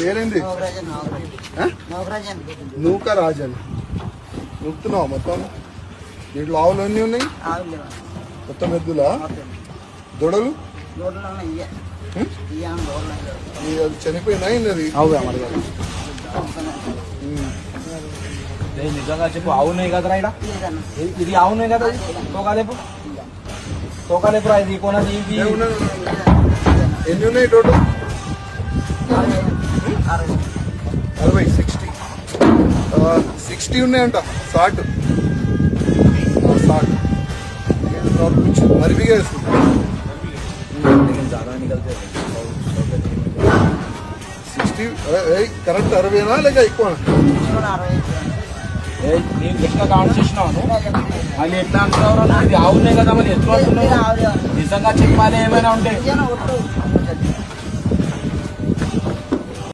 పేరేంటి? నూక రాజన్. నూపుతున్నావా మొత్తం? దీంట్లో ఆవులు అన్నీ ఉన్నాయి, మొత్తం ఎద్దులా? దొడలు చనిపోయినా అది? నిజంగా చెప్పు, అవునాయి కదరా ఇక్కడ? ఇది అవునాయి కదా? తోకాలేపు తోకాలేపురా, ఇది కొనది. ఇది ఎన్ని ఉన్నాయి టోటల్? 60, 60 ఉన్నాయంట. సాట్ మరి भी गए लेकिन ज्यादा निकलते 60 కరెక్ట్ 60నా లేక ఎక్కువ? నేను ఎట్లా కౌంట్ చేసినావు మళ్ళీ ఎట్లా అంటున్నావు? ఇది ఆవున్నాయి కదా, మరి ఎట్లా అంటున్నావు? నిజంగా చెప్పాలి, ఏమైనా ఉంటే